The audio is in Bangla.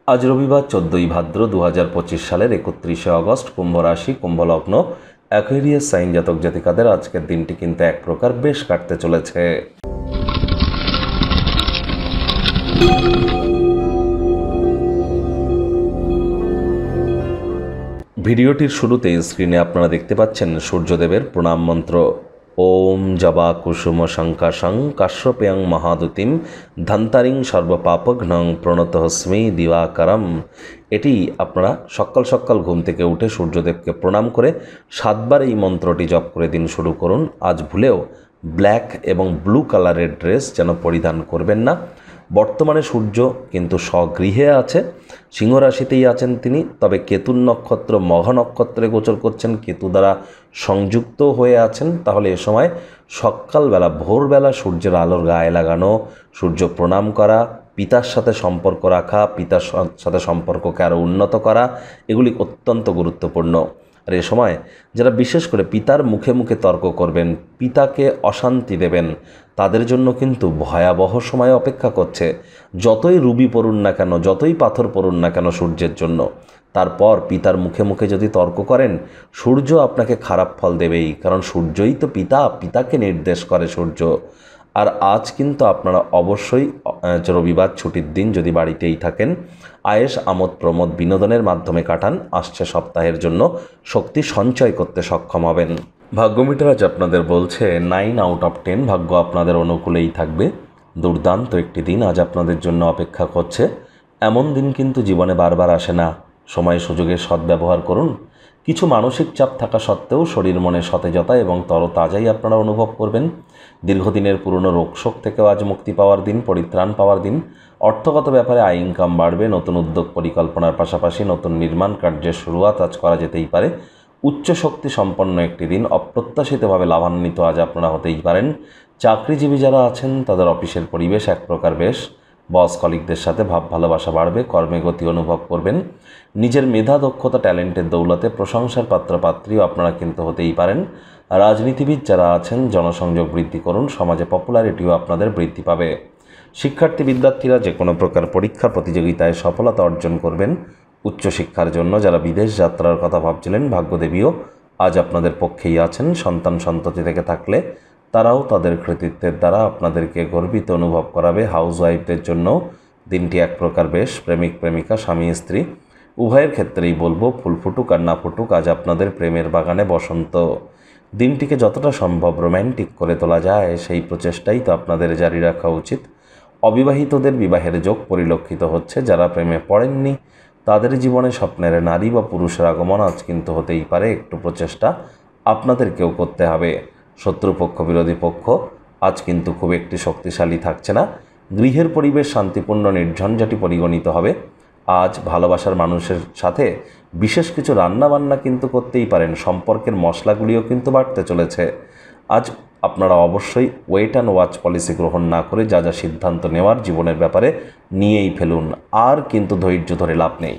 আজ রবিবার 14ই ভাদ্র 2025 সালের 31শে অগস্ট। কুম্ভ রাশি, কুম্ভ লগ্ন, অ্যাকুয়ারিয়াস সাইন জাতক জাতিকাদের আজকের দিনটি কিন্তু এক প্রকার বেশ কাটতে চলেছে। ভিডিওটির শুরুতে স্ক্রিনে আপনারা দেখতে পাচ্ছেন সূর্যদেবের প্রণাম মন্ত্র। ওম জবা কুসুম শঙ্কাশং কাশ্যপেয়ং মহাদুতিম ধন্তারিং সর্বপাপঘ্নং প্রণতহস্মি দিবাকরম। এটি আপনারা সকাল সকাল ঘুম থেকে উঠে সূর্যদেবকে প্রণাম করে 7 বার এই মন্ত্রটি জপ করে দিন শুরু করুন। আজ ভুলেও ব্ল্যাক এবং ব্লু কালারের ড্রেস যেন পরিধান করবেন না। বর্তমানে সূর্য কিন্তু স্বগৃহে আছে, সিংহ রাশিতেই আছেন তিনি, তবে কেতুর নক্ষত্র মঘা নক্ষত্রে গোচর করছেন, কেতু দ্বারা সংযুক্ত হয়ে আছেন। তাহলে এ সময় সকালবেলা ভোরবেলা সূর্যের আলোর গায়ে লাগানো, সূর্য প্রণাম করা, পিতার সাথে সম্পর্ক রাখা, পিতার সাথে সম্পর্ককে আরও উন্নত করা, এগুলি অত্যন্ত গুরুত্বপূর্ণ। আর এ সময় যারা বিশেষ করে পিতার মুখে মুখে তর্ক করবেন, পিতাকে অশান্তি দেবেন, তাদের জন্য কিন্তু ভয়াবহ সময় অপেক্ষা করছে। যতই রুবি পড়ুন না কেন, যতই পাথর পড়ুন না কেন সূর্যের জন্য, তারপর পিতার মুখে মুখে যদি তর্ক করেন, সূর্য আপনাকে খারাপ ফল দেবেই। কারণ সূর্যই তো পিতাকে নির্দেশ করে সূর্য। আর আজ কিন্তু আপনারা অবশ্যই রবিবার ছুটির দিন যদি বাড়িতেই থাকেন, আয়েশ আমোদ প্রমোদ বিনোদনের মাধ্যমে কাটান। আসছে সপ্তাহের জন্য শক্তি সঞ্চয় করতে সক্ষম হবেন। ভাগ্যমিটার আজ আপনাদের বলছে 9/10, ভাগ্য আপনাদের অনুকূলেই থাকবে। দুর্দান্ত একটি দিন আজ আপনাদের জন্য অপেক্ষা করছে। এমন দিন কিন্তু জীবনে বারবার আসে না। সময় সুযোগের সদ্ব্যবহার করুন। কিছু মানসিক চাপ থাকা সত্ত্বেও শরীর মনে সতেজতা এবং তরতাজাই আপনারা অনুভব করবেন। দীর্ঘদিনের পুরনো রোগশোক থেকেও আজ মুক্তি পাওয়ার দিন, পরিত্রাণ পাওয়ার দিন। অর্থগত ব্যাপারে আয় ইনকাম বাড়বে। নতুন উদ্যোগ পরিকল্পনার পাশাপাশি নতুন নির্মাণ কার্যের শুরুয়াত আজ করা যেতেই পারে। উচ্চ শক্তি সম্পন্ন একটি দিন, অপ্রত্যাশিতভাবে লাভান্বিত আজ আপনারা হতেই পারেন। চাকরিজীবী যারা আছেন তাদের অফিসের পরিবেশ এক প্রকার বেশ। বস কলিগদের সাথে ভাব ভালোবাসা বাড়বে, কর্মে গতি অনুভব করবেন। নিজের মেধা দক্ষতা ট্যালেন্টের দৌলতে প্রশংসার পাত্রপাত্রীও আপনারা কিন্তু হতেই পারেন। রাজনীতিবিদ যারা আছেন জনসংযোগ বৃদ্ধি করুন, সমাজে পপুলারিটিও আপনাদের বৃদ্ধি পাবে। শিক্ষার্থী বিদ্যার্থীরা যে কোনো প্রকার পরীক্ষা প্রতিযোগিতায় সফলতা অর্জন করবেন। উচ্চশিক্ষার জন্য যারা বিদেশ যাত্রার কথা ভাবছিলেন, ভাগ্যদেবীও আজ আপনাদের পক্ষেই আছেন। সন্তান সন্ততি থেকে থাকলে তারাও তাদের কৃতিত্বের দ্বারা আপনাদেরকে গর্বিত অনুভব করাবে। হাউসওয়াইফদের জন্য দিনটি এক প্রকার বেশ। প্রেমিক প্রেমিকা, স্বামী স্ত্রী উভয়ের ক্ষেত্রেই বলবো, ফুল ফুটুক আর না ফুটুক, আজ আপনাদের প্রেমের বাগানে বসন্ত। দিনটিকে যতটা সম্ভব রোম্যান্টিক করে তোলা যায় সেই প্রচেষ্টাই তো আপনাদের জারি রাখা উচিত। অবিবাহিতদের বিবাহের যোগ পরিলক্ষিত হচ্ছে। যারা প্রেমে পড়েননি তাদের জীবনে স্বপ্নের নারী বা পুরুষের আগমন আজ কিন্তু হতেই পারে। একটু প্রচেষ্টা আপনাদেরকেও করতে হবে। শত্রুপক্ষ বিরোধী পক্ষ আজ কিন্তু খুব একটি শক্তিশালী থাকছে না। গৃহের পরিবেশ শান্তিপূর্ণ নির্ঝঞ্ঝাটি পরিগণিত হবে। আজ ভালোবাসার মানুষের সাথে বিশেষ কিছু রান্নাবান্না কিন্তু করতেই পারেন। সম্পর্কের মশলাগুলিও কিন্তু বাড়তে চলেছে। আজ আপনারা অবশ্যই ওয়েট অ্যান্ড ওয়াচ পলিসি গ্রহণ না করে যা যা সিদ্ধান্ত নেওয়ার জীবনের ব্যাপারে নিয়েই ফেলুন। আর কিন্তু ধৈর্য ধরে লাভ নেই।